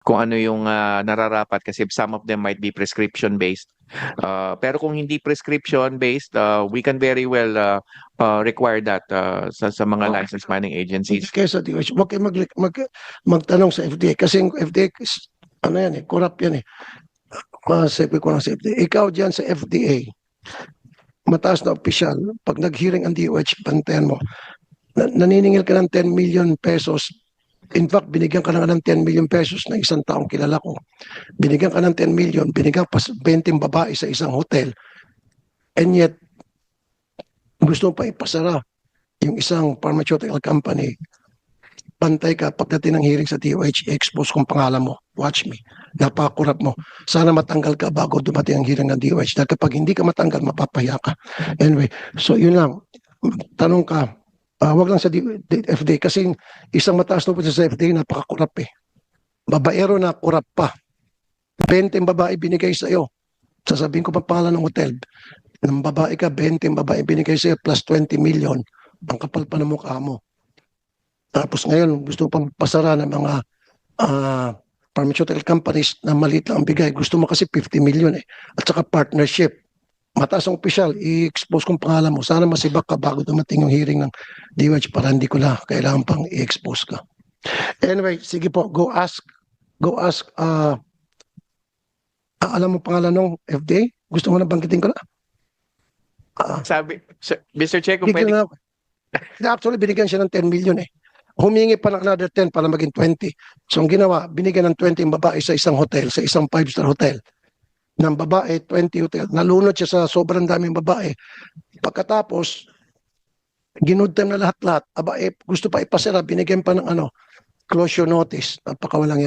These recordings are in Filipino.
kung ano yung nararapat kasi some of them might be prescription based. Pero kung hindi prescription based, we can very well require that sa mga license manning agencies. Kaya sa DOH, huwag kayo magtanong sa FDA kasi yung FDA, ano yan eh, corrupt yan eh. Masabi ko lang sa FDA. Ikaw dyan sa FDA, mataas na opisyal, pag nag-hearing ang DOH, bantayan mo, naniningil ka ng 10 million pesos. In fact, binigyan ka na ng 10 million pesos ng isang taong kilala ko. Binigyan ka ng 10 million, binigyan pa 20 babae sa isang hotel. And yet, gusto pa ipasara yung isang pharmaceutical company. Pantay ka pagdating ng hearing sa DOH, expose kung pangalan mo. Watch me. Napakurap mo. Sana matanggal ka bago dumating ang hearing ng DOH. Dahil kapag hindi ka matanggal, mapapahiya ka. Anyway, so yun lang. Tanong ka, wag lang sa FDA kasi isang mataas na sa FDA, napakakurap eh. Babaero na kurap pa. 20 babae binigay sa iyo. Sasabihin ko pa pangalan ng hotel. Ng babae ka, 20 babae binigay sa iyo plus 20 million. Ang kapal pa ng mukha mo. Tapos ngayon, gusto pang pasara ng mga pharmaceutical companies na maliit lang ang bigay. Gusto mo kasi 50 million eh. At saka partnership. Mataas ang opisyal, i-expose kong pangalan mo. Sana masibak ka bago dumating yung hearing ng DOH para hindi ko na kailangan pang i-expose ka. Anyway, sige po, go ask. Alam mo pangalan ng FDA? Gusto mo na banggitin ko na? Mr. Chair, kung pwede. Actually, binigyan siya ng 10 million eh. Humingi pa ng another 10 para maging 20. So, ang ginawa, binigyan ng 20 yung babae sa isang hotel, sa isang 5-star hotel. Ng babae, 20 hotel. Nalunod siya sa sobrang daming babae. Pagkatapos, ginood time na lahat-lahat. Gusto pa ipasira, binigyan pa ng closure notice. Napakawalang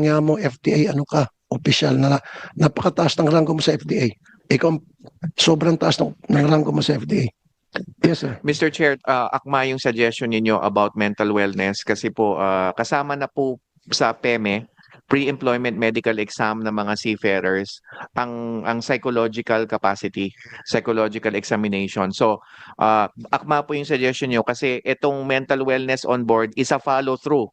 ya mo, FDA, opisyal na napakataas ng ranggo mo sa FDA. Ikaw, sobrang taas ng ranggo mo sa FDA. Yes, sir. Mr. Chair, akma yung suggestion ninyo about mental wellness kasi po kasama na po sa PEME, pre-employment medical exam ng mga seafarers, ang psychological capacity, psychological examination. So, akma po yung suggestion nyo kasi itong mental wellness on board is a follow-through.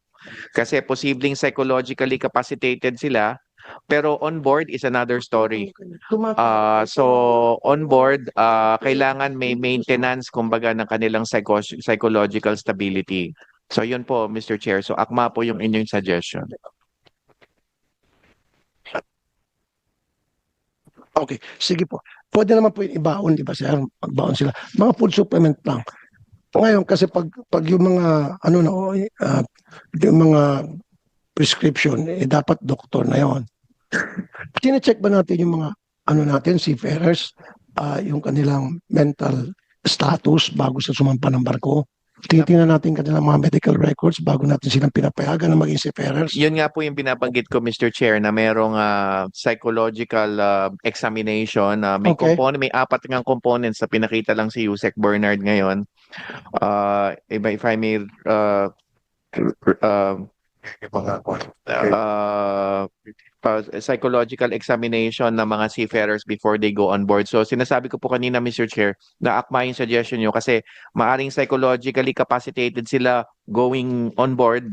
Kasi posibleng psychologically capacitated sila, pero on board is another story. So on board, kailangan may maintenance kumbaga ng kanilang psychological stability. So yun po, Mr. Chair. So akma po yung inyong suggestion. Okay, sige po. Pwede naman po yung ibaon, di ba sir? Magbaon sila. Mga food supplement lang. Ngayon, kasi pag yung mga, yung mga prescription, dapat doktor na yon. Tine-check ba natin yung mga, seafarers, yung kanilang mental status bago sa sumampa ng barko? Tinitingnan natin kanilang mga medical records bago natin silang pinapayagan na maging seafarers. Yun nga po yung binabanggit ko, Mr. Chair, na merong psychological examination. May Okay. may 4 ngang components na pinakita lang si Yusek Bernard ngayon. If I may psychological examination ng mga seafarers before they go on board. So sinasabi ko po kanina, Mr. Chair, na akma yung suggestion nyo kasi maaring psychologically capacitated sila going on board.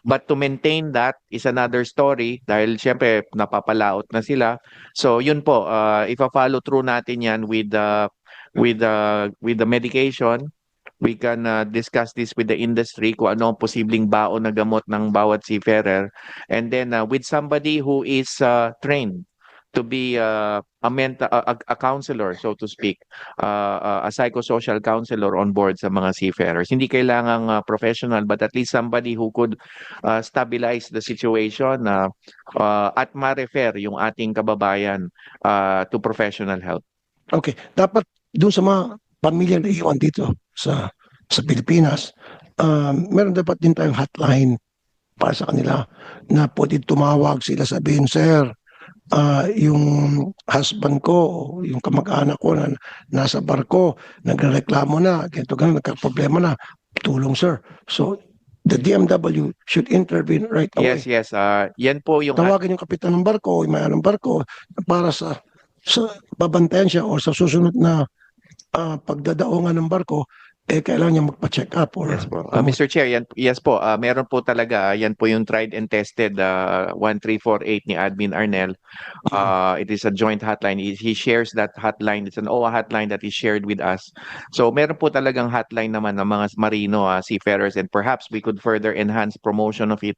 But to maintain that is another story dahil syempre napapalaot na sila. So yun po, ipa-follow through natin yan with the medication. We can discuss this with the industry kung ano ang posibleng baon na gamot ng bawat seafarer. And then with somebody who is trained to be a counselor, so to speak, a psychosocial counselor on board sa mga seafarers. Hindi kailangang professional, but at least somebody who could stabilize the situation at ma-refer yung ating kababayan to professional help. Okay. Dapat doon sa mga pamilya na iwan dito sa Pilipinas, meron dapat din tayong hotline para sa kanila na pwede tumawag sila, sabihin, sir, yung husband ko, yung kamag-anak ko na nasa barko, nagreklamo na, ganito ganun, nagka-problema na, tulong sir. So, the DMW should intervene right away. Yes. Yan po yung Tawagin yung kapitan ng barko, yung may-ari ng barko, para sa babantayan siya o sa susunod na pagdadaongan ng barko, kailangan niya magpa-check up or Yes po. Mr. Chair, yes po, meron po talaga, yan po yung tried and tested 1348 ni Admin Arnel. It is a joint hotline. He shares that hotline. It's an OWA hotline that is shared with us. So meron po talagang hotline naman ng mga marino, seafarers, and perhaps we could further enhance promotion of it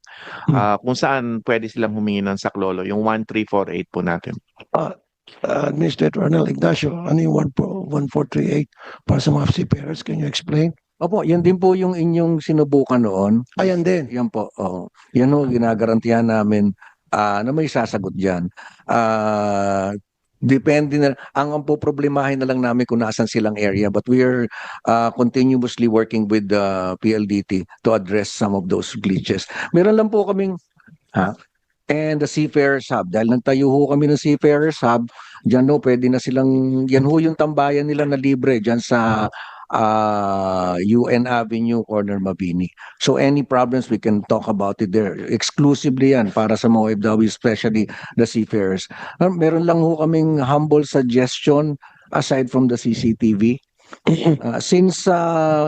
kung saan pwede silang humingi ng saklolo, yung 1348 po natin. Administrator Arnel Ignacio, ano yung 1438 para sa mga seafarers? Can you explain? Opo, yan din po yung inyong sinubukan noon. Ayan din. Yan po. Yan ho, ginagarantihan namin na may sasagot dyan. Depende na, ang po problemahin na lang namin kung nasan silang area, but we are continuously working with the PLDT to address some of those glitches. Meron lang po kaming, and the Seafarers Hub. Dahil nagtayo ho kami ng Seafarers Hub, dyan ho, pwede na silang, yan ho yung tambayan nila na libre dyan sa UN Avenue, corner Mabini. So any problems, we can talk about it there. Exclusively yan para sa mga OFW, especially the seafarers. Meron lang ho kaming humble suggestion aside from the CCTV. Since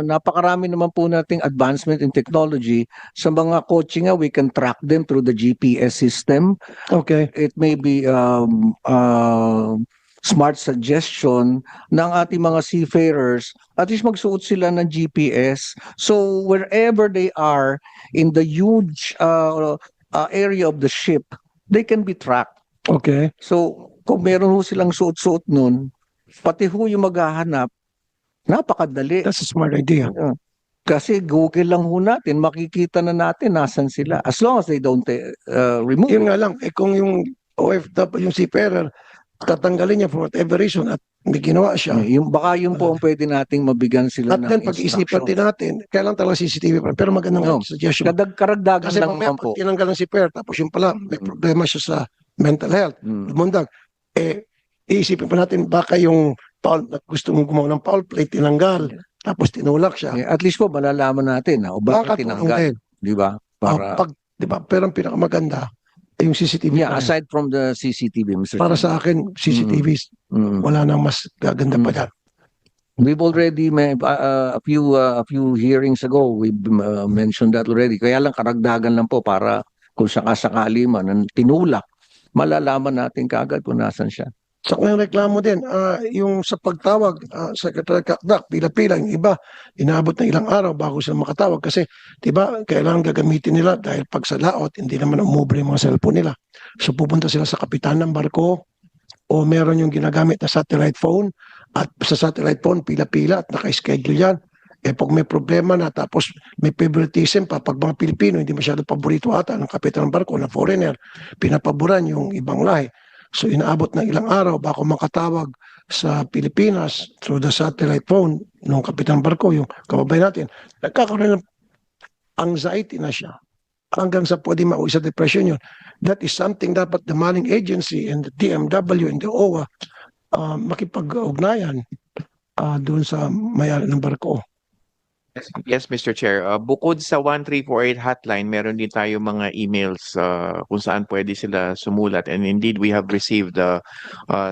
napakarami naman po nating advancement in technology, sa mga kotse nga, we can track them through the GPS system. Okay. It may be smart suggestion ng ating mga seafarers, at least magsuot sila ng GPS. So wherever they are in the huge area of the ship, they can be tracked. Okay. So kung meron ho silang suot-suot nun, pati ho yung maghahanap, napakadali. That's a smart idea. Kasi Google lang ho natin, makikita na natin nasan sila. As long as they don't remove Yun it. nga lang, kung yung OFW, yung seafarer, tatanggalin niya for whatever reason at may ginawa siya. Baka yun po ang pwede nating mabigyan sila At ng then, pag-isipan din natin, kailan talaga CCTV pa. Pero magandang suggestion. Karagdagan Kasi lang mamaya, naman po. pag tinanggal ng seafarer, tapos yung pala, may problema siya sa mental health, lumundag, iisipin pa natin, baka yung gusto mong gumawa ng foul play, tinanggal, tapos tinulak siya. At least po, malalaman natin o bakit tinanggal. Di ba? Para... Di ba? Pero ang pinakamaganda, yung CCTV. Yeah, aside from the CCTV, Mr. Para sa akin, CCTVs, wala nang mas gaganda pa dyan. We've already a few hearings ago we mentioned that already. Kaya lang karagdagan lang po para kung sakasakali man tinulak, malalaman natin kaagad kung nasan siya. Sa kanyang reklamo din, yung sa pagtawag, Secretary Kakdak, pila-pila, yung iba, inaabot na ilang araw bago sila makatawag kasi, di ba, kailangan gagamitin nila dahil pag sa laot, hindi naman umubre yung mga cellphone nila. So pupunta sila sa kapitan ng barko o meron yung ginagamit na satellite phone at sa satellite phone, pila-pila at naka-schedule yan. Pag may problema na tapos may favoritism pa, pag mga Pilipino, hindi masyado paborito ata ng kapitan ng barko na foreigner, pinapaboran yung ibang lahi. So inaabot ng ilang araw bago makatawag sa Pilipinas through the satellite phone ng kapitan barko, yung kababayan natin, nagkakaroon ng anxiety na siya hanggang sa pwede mauwi sa depression yun. That is something dapat the manning agency and the DMW and the OWA makipag-ugnayan doon sa mayari ng barko. Yes, Mr. Chair. Bukod sa 1348 hotline, meron din tayo mga emails kung saan pwede sila sumulat. And indeed, we have received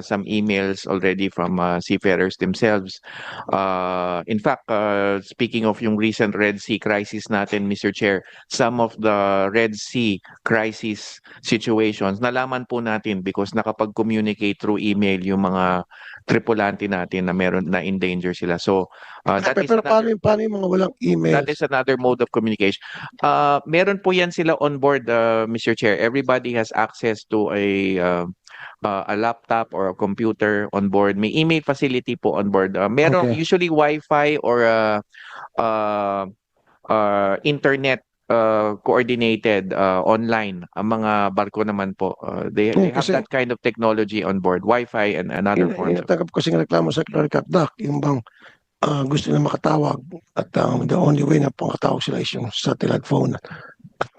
some emails already from seafarers themselves. In fact, speaking of yung recent Red Sea crisis natin, Mr. Chair, some of the Red Sea crisis situations, nalaman po natin because nakapag-communicate through email yung mga tripulante natin na meron na in danger sila. So, Pero paano yung mga walang email? that is another mode of communication. Meron po yan sila on board, Mr. Chair. Everybody has access to a laptop or a computer on board. May email facility po on board. Meron usually Wi-Fi or internet coordinated online. Ang mga barko naman po, they have that kind of technology on board. Wi-Fi and another forms. Inatanggap ko kasing reklamo sa Secretary Kakdak, yung bang gusto nila makatawag at the only way na pangkatawag sila is yung satellite phone at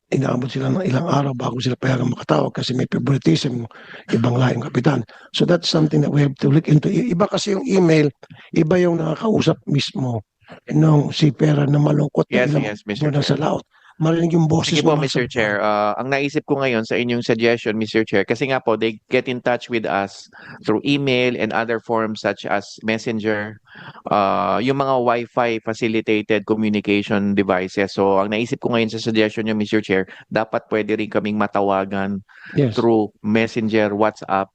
inaabot sila ng ilang araw bago sila payagang makatawag kasi may favoritism ibang lahing kapitan. So that's something that we have to look into. Iba kasi yung email, iba yung nakakausap mismo ng seafarer na malungkot Yes, na yes, Mr. sa laot. marinig yung boses Sige po, ng mga Mr. Chair. Ang naisip ko ngayon sa inyong suggestion, Mr. Chair, kasi nga po, they get in touch with us through email and other forms such as Messenger, yung mga Wi-Fi facilitated communication devices. So, ang naisip ko ngayon sa suggestion niyo, Mr. Chair, dapat pwede rin kaming matawagan Yes. through Messenger, WhatsApp,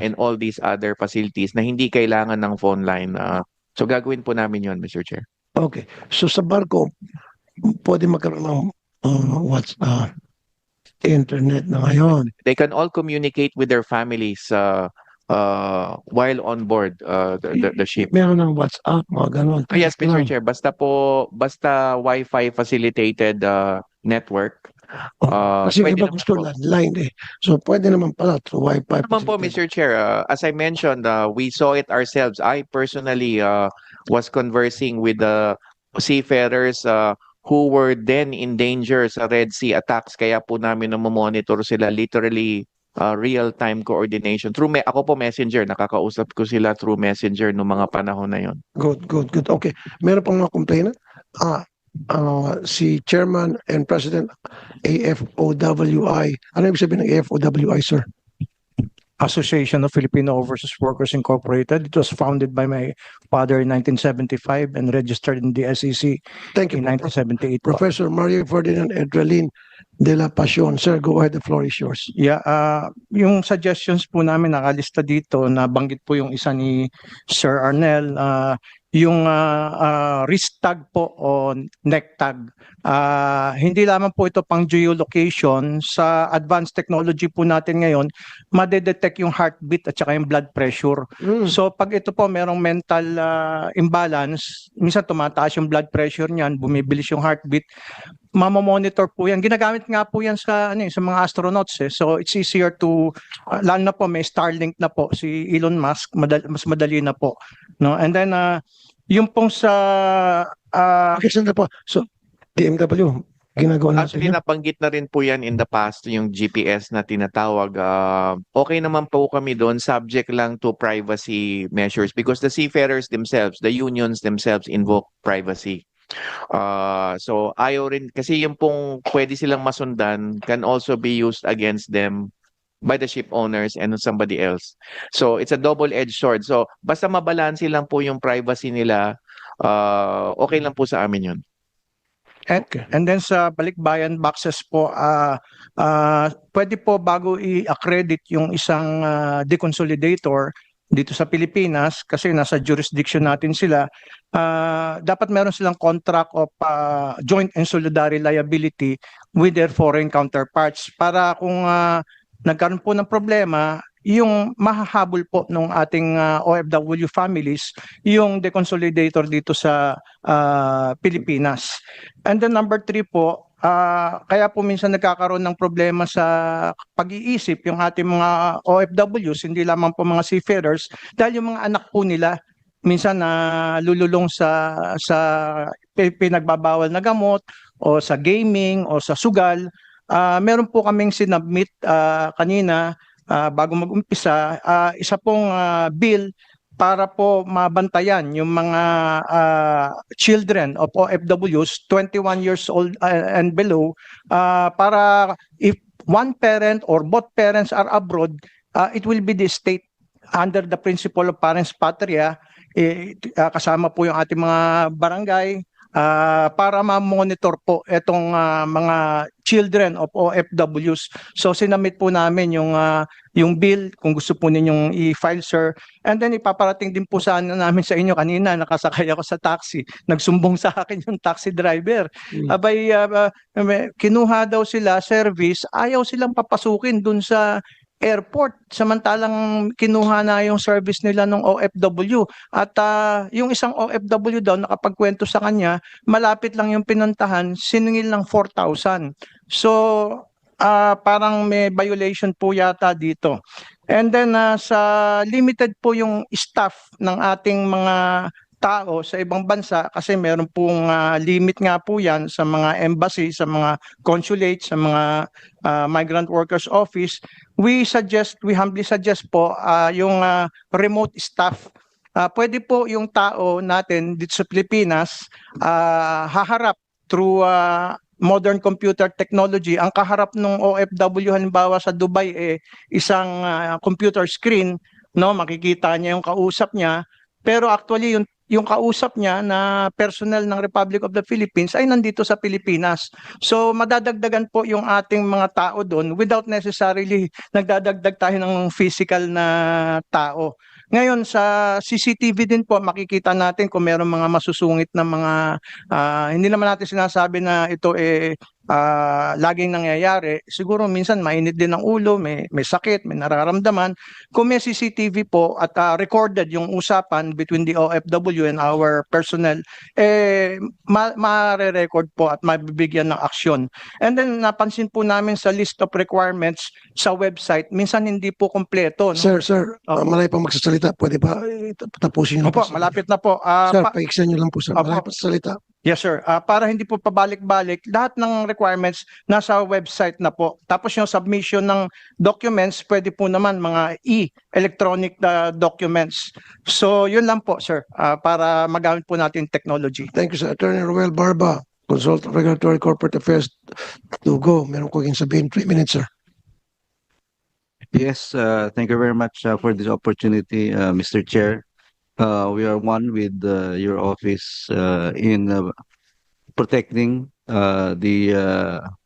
and all these other facilities na hindi kailangan ng phone line. So, gagawin po namin yon, Mr. Chair. Okay. So sa barko, pwede magkaroon ng internet na ngayon. They can all communicate with their families while on board the ship. Meron ng WhatsApp, mga ganon. Yes, Mr. Lang. Chair. Basta Wi-Fi facilitated network. Kasi yung Pwede iba naman gusto po. landline eh. So pwede naman pala through Wi-Fi. Naman po, Mr. Chair, as I mentioned, we saw it ourselves. I personally was conversing with the seafarers who were then in danger sa Red Sea attacks. Kaya po namin monitor sila literally real-time coordination. Ako po messenger, nakakausap ko sila through messenger noong mga panahon na yon. Good. Okay. Meron pang mga complainant? Si Chairman and President AFOWI. Ano ibig sabihin ng AFOWI, sir? Association of Filipino Overseas Workers Incorporated. It was founded by my father in 1975 and registered in the SEC Thank you. in 1978. po. Professor Mario Ferdinand Edralin de la Pasión. Sir, go ahead. The floor is yours. Yeah, yung suggestions po namin nakalista dito, nabanggit po yung isa ni Sir Arnel, yung wrist tag po o neck tag. Hindi lamang po ito pang geolocation. Sa advanced technology po natin ngayon, madedetect yung heartbeat at saka yung blood pressure. So pag ito po merong mental imbalance, minsan tumataas yung blood pressure niyan, bumibilis yung heartbeat, mamomonitor po yan. Ginagamit nga po yan sa mga astronauts eh. So it's easier to lalo na po may Starlink na po si Elon Musk, mas madali na po, no? And then yung pong sa Okay, sandali po. So, DMW, ginagawa natin Actually, yan. nabanggit na rin po yan in the past, yung GPS na tinatawag. Okay naman po kami doon, subject lang to privacy measures because the seafarers themselves, the unions themselves invoke privacy. So ayaw rin, kasi yung pong pwede silang masundan can also be used against them by the ship owners and somebody else. So it's a double-edged sword. So basta mabalanse lang po yung privacy nila, okay lang po sa amin yun. And then sa balikbayan boxes po, pwede po bago i-accredit yung isang deconsolidator dito sa Pilipinas, kasi nasa jurisdiction natin sila, dapat meron silang contract of joint and solidary liability with their foreign counterparts para kung nagkaroon po ng problema, yung mahahabol po ng ating OFW families, yung deconsolidator dito sa Pilipinas. And then number 3 po, kaya po minsan nagkakaroon ng problema sa pag-iisip yung ating mga OFWs, hindi lamang po mga seafarers, dahil yung mga anak po nila minsan lululong sa pinagbabawal na gamot o sa gaming o sa sugal. Meron po kaming sinubmit kanina bago mag-umpisa, isa pong bill para po mabantayan yung mga children of OFWs 21 years old and below, para if one parent or both parents are abroad, it will be the state under the principle of parens patria, kasama po yung ating mga barangay, para ma-monitor po itong mga children of OFWs. So sinamit po namin yung bill kung gusto po ninyong i-file, sir. And then ipaparating din po sana namin sa inyo. Kanina nakasakay ako sa taxi. Nagsumbong sa akin yung taxi driver. Abay, kinuha daw sila service, ayaw silang papasukin dun sa airport, samantalang kinuha na yung service nila ng OFW. At yung isang OFW daw nakapagkwento sa kanya, malapit lang yung pinuntahan, siningil ng 4,000. So parang may violation po yata dito. And then sa limited po yung staff ng ating mga tao sa ibang bansa, kasi meron pong limit nga po yan sa mga embassy, sa mga consulate, sa mga migrant workers office. We humbly suggest po yung remote staff. Pwede po yung tao natin dito sa Pilipinas haharap through modern computer technology, ang kaharap ng OFW halimbawa sa Dubai isang computer screen, no, makikita niya yung kausap niya, pero actually yung kausap niya na personnel ng Republic of the Philippines ay nandito sa Pilipinas. So madadagdagan po yung ating mga tao doon without necessarily nagdadagdag tayo ng physical na tao. Ngayon sa CCTV din po makikita natin kung mayroong mga masusungit na mga hindi naman natin sinasabi na ito laging nangyayari. Siguro minsan mainit din ang ulo, may sakit, may nararamdaman. Kung may CCTV po at recorded yung usapan between the OFW and our personnel, ma-record po at mabibigyan ng aksyon. And then napansin po namin sa list of requirements sa website, minsan hindi po kompleto. No? Sir, Opo. malay pa magsasalita. Pwede ba tapusin niyo Opo, po? malapit na po. Sir, paiksan niyo lang po, sir. Opo. Malay pa salita. Yes, sir. Para hindi po pabalik-balik, lahat ng requirements nasa website na po. Tapos yung submission ng documents, pwede po naman mga electronic documents. So, yun lang po, sir, para magamit po natin technology. Thank you, sir. Attorney Roel Barba, Consultant Regulatory Corporate Affairs, to go. Meron ko sabihin, 3 minutes, sir. Yes, thank you very much for this opportunity, Mr. Chair. We are one with your office in protecting the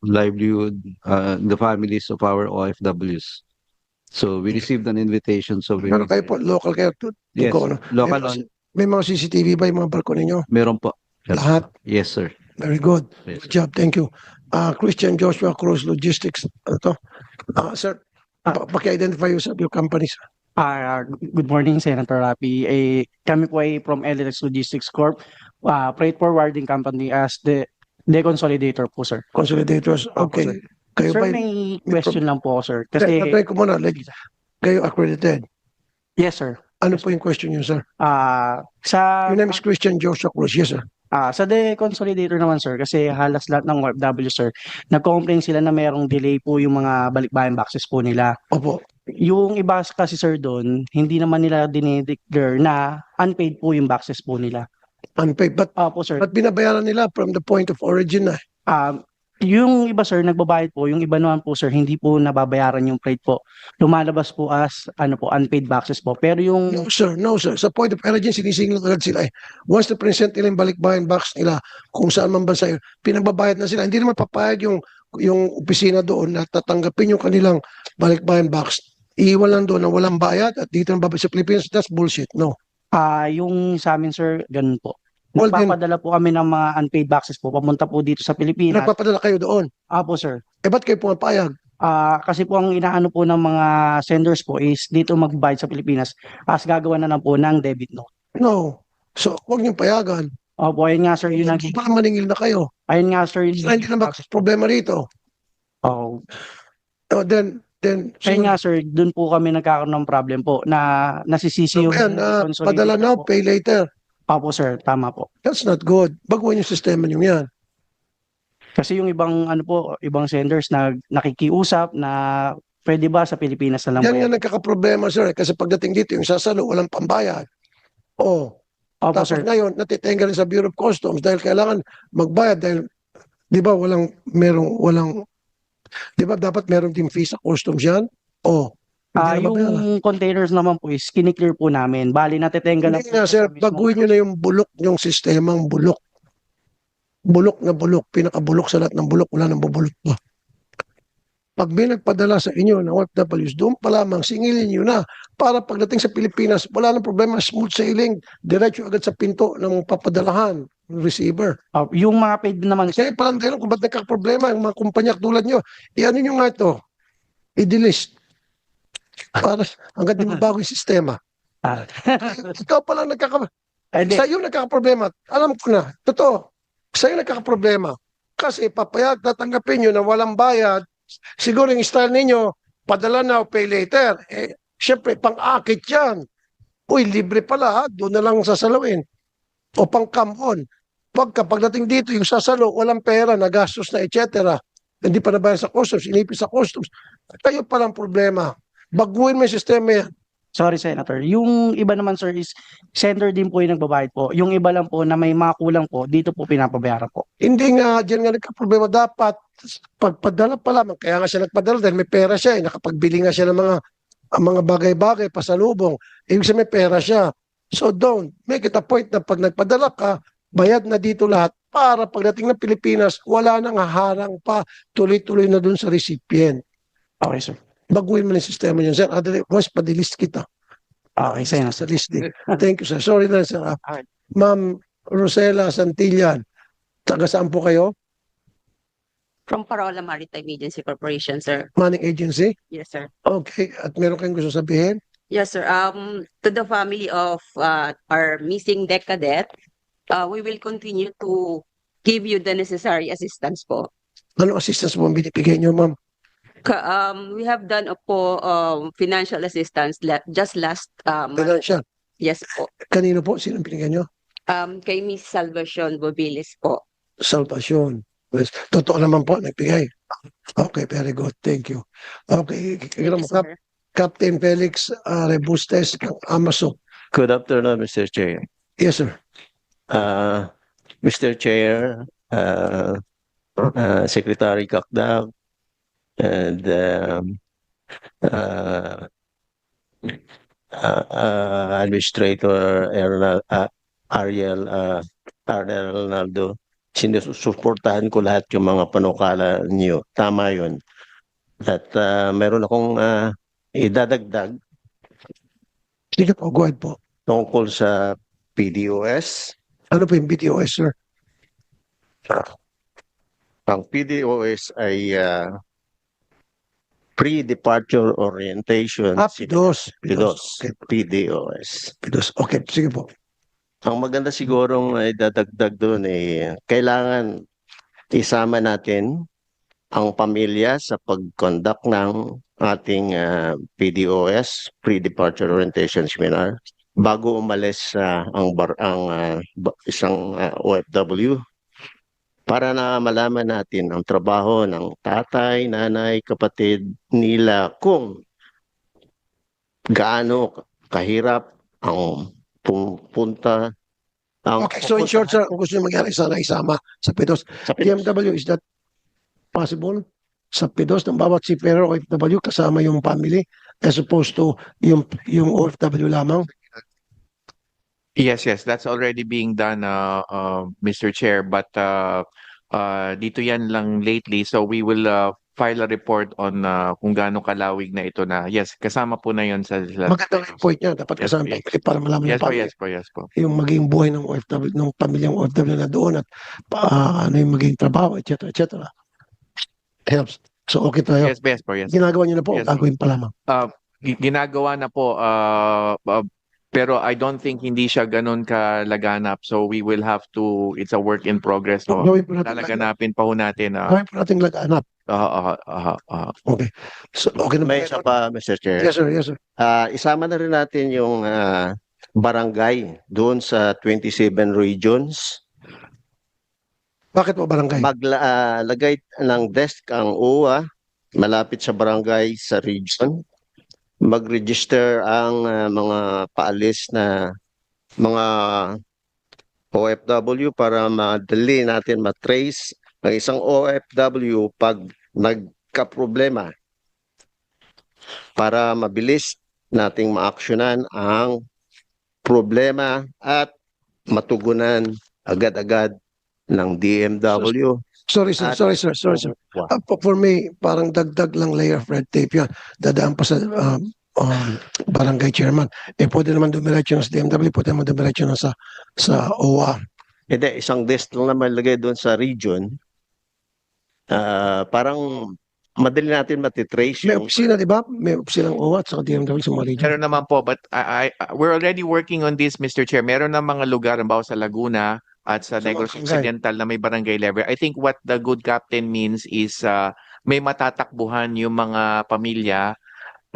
livelihood, the families of our OFWs. So we received an invitation. So we Pero kayo po, local kayo. yes, go, no? local May on, May mga CCTV ba yung mga barko ninyo? meron po. Lahat? Yes, sir. Very good. Yes, Good job. Thank you. Christian Joshua Cruz Logistics. Ano to? Sir, paki-identify yourself, your company, sir. Good morning, Senator Rapi. Kami po ay from LLX Logistics Corp. Freight forwarding company as the consolidator po, sir. Consolidators. Opo, Okay. sir. Kayo Sir, ba? may question lang po, sir. Kasi, Tatay ko muna. Kayo accredited. yes, sir. Ano po yung question niyo, sir? Sa Your name is Christian Joshua Cruz. Yes, sir. sa the consolidator naman, sir, kasi halos lahat ng OFW, sir, nagko-complain sila na mayroong delay po yung mga balikbayan boxes po nila. Opo. Yung iba kasi, sir, doon, hindi naman nila dinideclare na unpaid po yung boxes po nila. Unpaid. Opo, sir. But binabayaran nila from the point of origin na. Yung iba, sir, nagbabayad po. Yung iba naman po, sir, hindi po nababayaran yung freight po. Lumalabas po as unpaid boxes po. Pero yung No, sir. No, sir. Sa point of origin, sinisingil agad sila eh. Once na present nila yung balikbayan box nila, kung saan man bansa yun, pinagbabayad na sila. Hindi naman papayag yung opisina doon na tatanggapin yung kanilang balikbayan box. Iiwan lang doon na walang bayad at dito ng babayad sa Philippines. That's bullshit. No. yung sa amin, sir, ganun po. Well, then- Nagpapadala po kami ng mga unpaid boxes po papunta po dito sa Pilipinas. Nagpapadala kayo doon. Apo, sir. Eh, ba't kayo pumapayag? Kasi po ang inaano po ng mga senders po is dito magbayad sa Pilipinas as gagawa na lang po ng debit note. No. So, huwag niyong payagan. Opo, ayun nga, sir, yun ang Baka maningil na kayo. ayun nga, sir, yun Hindi na ba problema rito? Oh. Oh, then, Ayun nga, sir, dun po kami nagkakaroon ng problem po na nasisisi yung ayan, consolidator padala now, po. pay later. Opo, sir, tama po. That's not good. Baguhin yung sistema niyo yan. Kasi yung ibang senders na nakikiusap na pwede ba sa Pilipinas na lang Yan ba nga nagkakaproblema, sir. Kasi pagdating dito, yung sasalo, walang pambayad. Oh, Opo, tapos sir. ngayon, natitenga rin sa Bureau of Customs dahil kailangan magbayad dahil, di ba, di ba, dapat meron din fee sa customs yan? Oh, hindi na mabayaran. Yung containers naman po is kiniklear po namin. Bali, natitenga lang Hindi nga, sir, sa mismo- baguhin nyo na yung bulok, yung sistemang bulok. Bulok na bulok, pinakabulok sa lahat ng bulok, wala nang bubulok pa. Pag may nagpadala sa inyo ng OFWs, doon pa lamang singilin nyo na para pagdating sa Pilipinas, wala nang problema, smooth sailing, diretso agad sa pinto ng papadalahan ng receiver. Yung mga paid naman, Kaya parang dahil kung ba't nagkakaproblema, yung mga kumpanya tulad nyo, i-ano nyo nga ito, i-delist. Para hanggang di mabago yung sistema. Ah. Ikaw pala Hindi. sa iyo nagkakaproblema. Alam ko na, totoo. Sa iyo nagkakaproblema. Kasi papayag, tatanggapin nyo na walang bayad. Siguro yung style ninyo, padala na o pay later. Eh, syempre, pang-akit yan. Uy, libre pala ha, doon na lang sasalawin. O pang-come on. Pagdating dito, yung sasalo, walang pera, nagastos na, etc. Hindi pa nabayad sa customs, inipis sa customs. Kayo palang problema. Baguhin mo yung sistema yan. Sorry, Senator. Yung iba naman, sir, is sender din po yung nagbabayad po. Yung iba lang po na may mga kulang po, dito po pinapabayaran po. Hindi nga, dyan nga nagka-problema. Dapat, pagpadala pa lamang, kaya nga siya nagpadala dahil may pera siya, nakapagbili nga siya ng mga bagay-bagay, pasalubong. Ibig sabihin may pera siya. So don't make it a point na pag nagpadala ka, bayad na dito lahat para pagdating ng Pilipinas, wala nang haharang pa, tuloy-tuloy na dun sa recipient. Okay, sir. Baguhin mo na yung sistema niyan, sir. Once pa-delist kita Okay, Senator. sa listing. Thank you, sir. Sorry na, sir. Okay. Ma'am Rosela Santillan, taga saan po kayo? From Parola Maritime Agency Corporation, sir. Manning Agency? Yes, sir. Okay. At meron kayong gusto sabihin? Yes, sir. To the family of our missing deck cadet, we will continue to give you the necessary assistance po. Anong assistance mo ang binibigay niyo, ma'am? We have done po financial assistance just last Financial. yes po. Kanino po? Sino ang binigyan niyo? Kay Miss Salvacion Bobilis po. Salvation. Yes. Totoo naman po, nagbigay. Okay, very good. Thank you. Okay, Yes, sir. Captain Felix Rebustes ng Amazon. Good afternoon, Mr. Chair. Yes, sir. Mr. Chair, Secretary Kakdag, and Administrator Ariel Ronaldo, sinusuportahan ko lahat yung mga panukala niyo. Tama yun. At meron akong idadagdag Sige po, go ahead po. tungkol sa PDOS. Ano po yung BTOS, sir? Ang PDOS ay pre-departure orientation. PIDOS. PDOS. Okay, PDOS. PIDOS. Okay, sige po. Ang maganda sigurong idadagdag doon kailangan isama natin ang pamilya sa pag-conduct ng ating PDOS, pre-departure orientation seminar, bago umalis isang OFW, para na malaman natin ang trabaho ng tatay, nanay, kapatid nila, kung gaano kahirap ang pupunta. Okay, so in short, sir, kung gusto nyo mangyari, sana isama sa PIDOS. Sa Pinas. DMW, is that possible? Sa PIDOS ng bawat seafarer o OFW kasama yung family as opposed to yung OFW lamang? Yes, that's already being done, Mr. Chair. But dito yan lang lately. So we will file a report on kung gaano kalawig na ito na. Yes, kasama po na yun sa... Magandang point niya. Dapat Yes, kasama yes. family para malaman Yes ng po, family yes po. yung maging buhay ng OFW, ng pamilyang OFW na doon at ano yung maging trabaho, etc. Helps. So okay tayo. Yes po. Ginagawa niyo na po, Yes, gagawin pa lamang. Ginagawa na po, pero I don't think hindi siya ganun kalaganap. So we will have to, it's a work in progress. So Gawin po natin laganap. talaganapin pa ho natin. Gawin po natin laganap. Okay. So okay na ba? May isa pa, Mr. Chair. Yes, sir. Yes, sir. Isama na rin natin yung barangay doon sa 27 regions. Bakit po barangay? Maglagay ng desk ang OWA malapit sa barangay sa region. Mag-register ang mga paalis na mga OFW para madali natin matrace ang isang OFW pag nagka-problema, para mabilis nating maaksyonan ang problema at matugunan agad-agad ng DMW. Sorry, sir. For me, parang dagdag lang layer of red tape yan. Dadaan pa sa barangay chairman. Pwede naman dumiretso na sa DMW, pwede naman dumiretso na sa OWA. Hindi, isang desk lang naman lagay doon sa region. Parang madali natin matitrace May yung... opisina, di ba? May opisina ng OWA at sa DMW sa mga region. Meron naman po, but we're already working on this, Mr. Chair. Meron na mga lugar, halimbawa sa Laguna at sa Sa mga Negros barangay. Occidental na may barangay level. I think what the good captain means is may matatakbuhan yung mga pamilya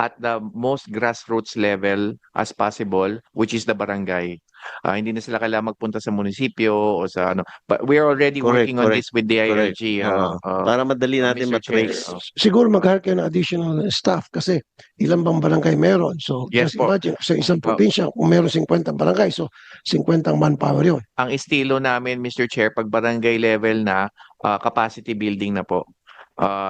at the most grassroots level as possible, which is the barangay. Hindi na sila kailangan magpunta sa munisipyo o sa ano. But we're already Correct, working on correct, this with correct. DILG. Oo. Para madali natin Mr. Chair. matrace. Siguro mag-hire kayo ng additional staff kasi ilang bang barangay meron. So Yes just po. imagine sa isang Oh. probinsya kung meron 50 barangay, so 50 manpower yun. Ang estilo namin, Mr. Chair, pag barangay level na, capacity building na po.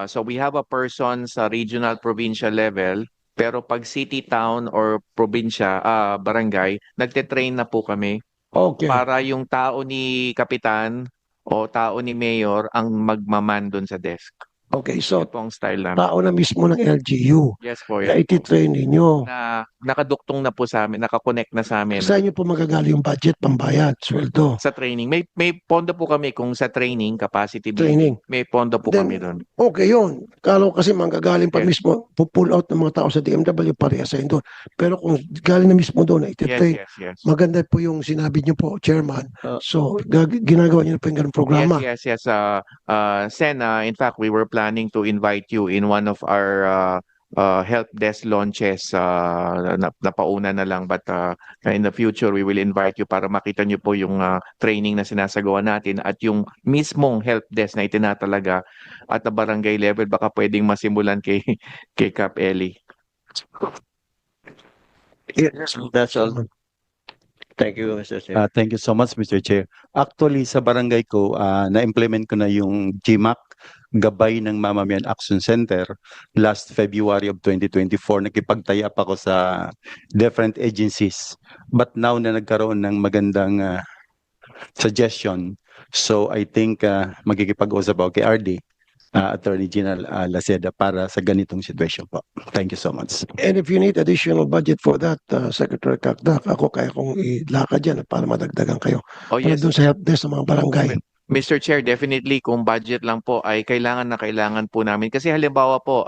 So we have a person sa regional provincial level, pero pag city, town, or probinsya, barangay, nagte-train na po kami Okay. para yung tao ni kapitan o tao ni mayor ang magmaman doon sa desk. Okay, so Yun po ang style namin. tao na mismo ng LGU Yes po, na yes po. iti-train ninyo. Na nakaduktong na po sa amin, nakakonect na sa amin. Saan nyo po magagali yung budget, pambayad, sweldo, Sa training. May pondo po kami kung sa training, capacity training? building. May pondo po Then, kami doon. Okay yun. Kala ko kasi manggagaling pa Yes. mismo, pull out ng mga tao sa DMW, pareha sa doon. Pero kung galing na mismo doon na Yes, iti-train, yes. maganda po yung sinabi niyo po, Chairman. Uh, So, ginagawa niyo na po yung ganung programa. Yes. Sen, in fact, we were planning to invite you in one of our help desk launches. Napauna na lang, but in the future, we will invite you para makita niyo po yung training na sinasagawa natin at yung mismong help desk na itinatalaga at the barangay level. Baka pwedeng masimulan kay Cap Ellie. Yes, That's all. Thank you, Mr. Chair. Thank you so much, Mr. Chair. Actually, sa barangay ko, na-implement ko na yung GMAC, Gabay ng Mamamayan Action Center, last February of 2024. Nakipag-tie up ako sa different agencies. But now na nagkaroon ng magandang suggestion, so I think magkikipag-usap ako kay RD, Attorney General Laceda, para sa ganitong situation po. Thank you so much. And if you need additional budget for that, Secretary Kakdak, ako kaya kong ilakad yan para madagdagan kayo. Oh, Para yes. doon sa help desk sa mga barangay. Mr. Chair, definitely kung budget lang po ay kailangan po namin. Kasi halimbawa po,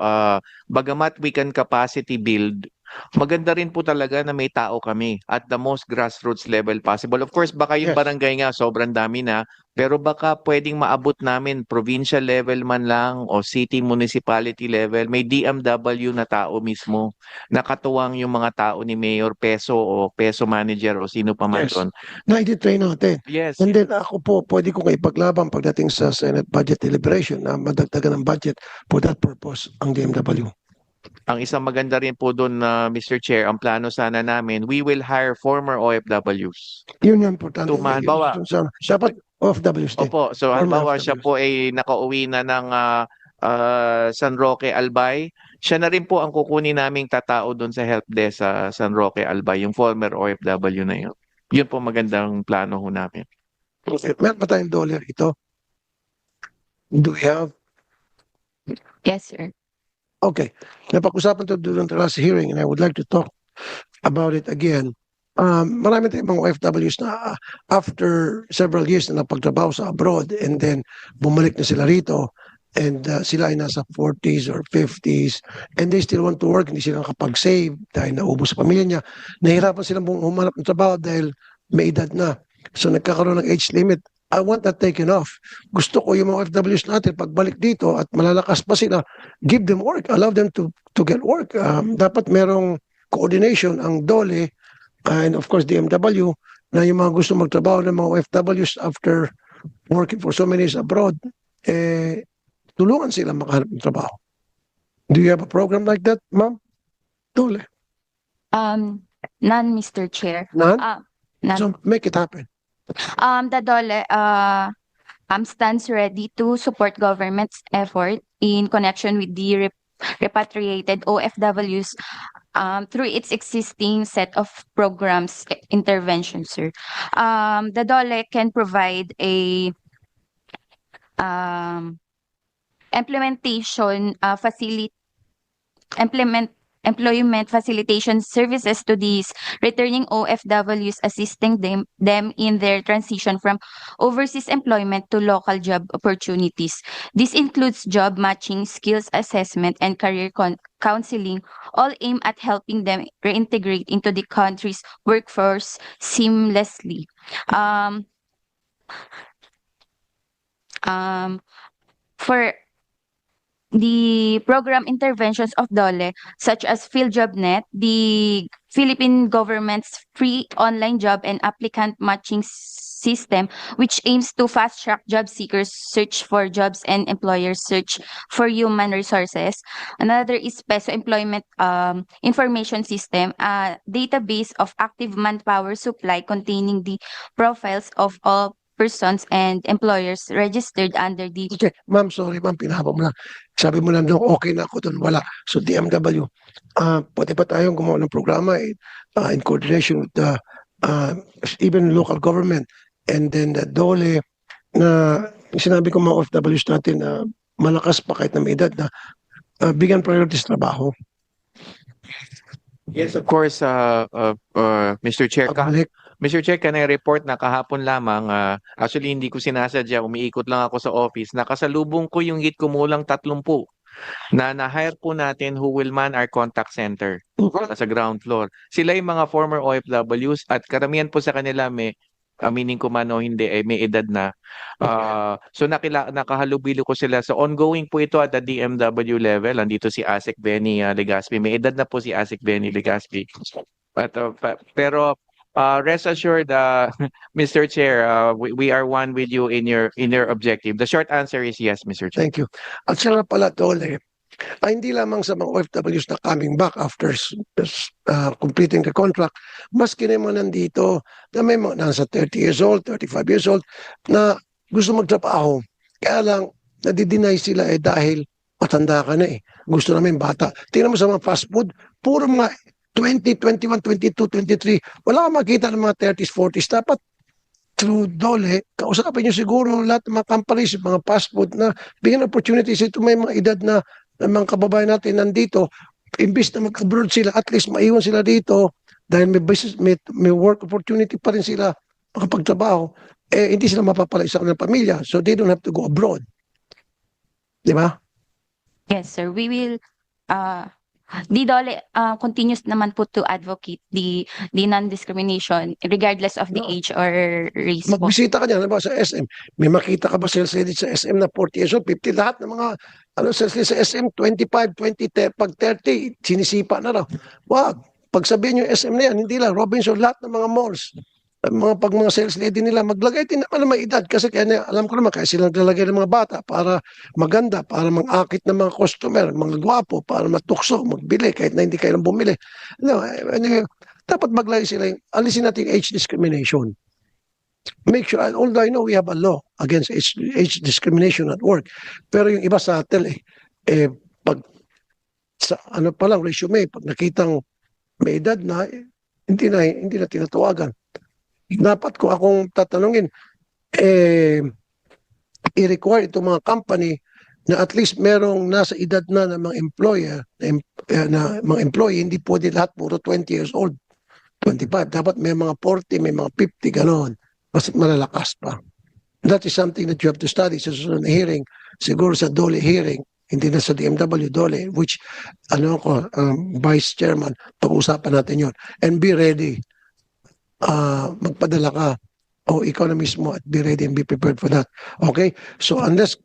bagamat we can capacity build, maganda rin po talaga na may tao kami at the most grassroots level possible. Of course, baka yung Yes. barangay nga sobrang dami na, pero baka pwedeng maabot namin provincial level man lang o city municipality level. May DMW na tao mismo. Nakatuwang yung mga tao ni Mayor Peso o Peso Manager o sino pa man Yes. doon. Na iti-train natin. Yes. And then ako po, pwede ko kayo ipaglaban pagdating sa Senate budget deliberation na madagdagan ng budget for that purpose ang DMW. Ang isang maganda rin po doon, Mr. Chair, ang plano sana namin, we will hire former OFWs. Yun yung importante. Halimbawa, Dapat OFWs din. Opo, so Former halimbawa siya OFWs. po ay nakauwi na ng San Roque, Albay. Siya na rin po ang kukunin naming tatao doon sa help desk sa San Roque, Albay, yung former OFW na yun. Yun po magandang plano ho namin. Okay. Meron pa tayong dollar ito? Do we have? Yes, sir. Okay. Napag-usapan to during the last hearing and I would like to talk about it again. Marami tayong mga OFWs na after several years na napagtrabaho sa abroad and then bumalik na sila rito and sila ay nasa 40s or 50s and they still want to work, hindi sila nakapag-save dahil naubos sa pamilya niya. Nahirapan silang humanap ng trabaho dahil may edad na. So nagkakaroon ng age limit. I want that taken off. Gusto ko yung mga OFWs natin pagbalik dito at malalakas pa sila, give them work, allow them to get work. Dapat merong coordination ang DOLE and of course DMW na yung mga gusto magtrabaho ng mga OFWs after working for so many years abroad, tulungan sila makahanap ng trabaho. Do you have a program like that, ma'am? DOLE? None, Mr. Chair. None? None. So make it happen. The DOLE stands ready to support government's effort in connection with the repatriated OFWs through its existing set of programs interventions, sir. The DOLE can provide a employment facilitation services to these returning OFWs, assisting them in their transition from overseas employment to local job opportunities. This includes job matching, skills assessment, and career counseling, all aimed at helping them reintegrate into the country's workforce seamlessly. the program interventions of DOLE, such as PhilJobNet, the Philippine government's free online job and applicant matching system, which aims to fast-track job seekers' search for jobs and employers' search for human resources. Another is PESO Employment Information System, a database of active manpower supply containing the profiles of all persons and employers registered under the Okay, ma'am, sorry ma'am, pinahaba mo lang. Sabi mo lang doon, okay na ako doon, wala. So DMW, pwede pa tayong gumawa ng programa in coordination with the even local government and then the DOLE na sinabi ko mga OFWs natin na malakas pa kahit na may edad na bigyan priorities trabaho. Yes, of course, Mr. Chair. Pagbalik, Mr. Chair, can I report na kahapon lamang, actually hindi ko sinasadya, umiikot lang ako sa office, nakasalubong ko yung higit kumulang 30 na na-hire po natin who will man our contact center sa ground floor. Sila yung mga former OFWs at karamihan po sa kanila aminin ko man o hindi, may edad na. So nakahalubilo ko sila. So ongoing po ito at the DMW level. Andito si Asik Benny Legaspi. May edad na po si Asik Benny Legaspi. Pero rest assured, Mr. Chair, we are one with you in your objective. The short answer is yes, Mr. Chair. thank you. At sila pala, DOLE, hindi lamang sa mga OFWs na coming back after completing the contract, maski na mga nandito na may mga nasa 30 years old, 35 years old, na gusto magtrabaho. Kaya lang, nadideny sila dahil matanda ka na Gusto namin bata. Tingnan mo sa mga fast food, puro mga 20, 21, 22, 23. Wala kang makita ng mga 30s, 40s. Dapat through DOLE, kausapin nyo siguro lahat ng mga companies, mga fast food na bigyan opportunities. Ito may mga edad na mga kababayan natin nandito, imbis na mag-abroad sila, at least maiwan sila dito dahil may business, may work opportunity pa rin sila makapagtrabaho, hindi sila mapapalay sa kanilang pamilya. So they don't have to go abroad. Di ba? Yes, sir. We will the DOLE continues naman po to advocate the non-discrimination regardless of the age or race po. Magbisita ka niya, ba sa SM, may makita ka ba sales lady sa SM na 40 years old, 50, lahat ng mga sales lady sa SM, 25, 20, pag 30, sinisipa na raw. Wag, pagsabihin yung SM na yan, hindi lang, Robinson, lahat ng mga malls, pag mga sales lady nila, maglagay din naman ng may edad, kasi kaya alam ko naman, kaya sila naglalagay ng mga bata para maganda, para mang-akit ng mga customer, mga gwapo, para matukso, magbili, kahit na hindi kayo bumili. No, dapat maglagay sila, alisin natin age discrimination. Make sure, although I know we have a law against age discrimination at work, pero yung iba sa atin, pag sa ano pa lang, resume, pag nakitang may edad na, hindi na tinatawagan. Dapat ko akong tatanungin, i-require itong mga company na at least merong nasa edad na ng mga employer, na mga employee, hindi pwede lahat puro 20 years old, 25. Dapat may mga 40, may mga 50, gano'n. Mas malalakas pa. That is something that you have to study sa susunod na hearing, siguro sa DOLE hearing, hindi na sa DMW DOLE, which, Vice Chairman, pag-usapan natin yon. And be ready. Magpadala ka o ikaw na mismo at be ready and be prepared for that. Okay? So unless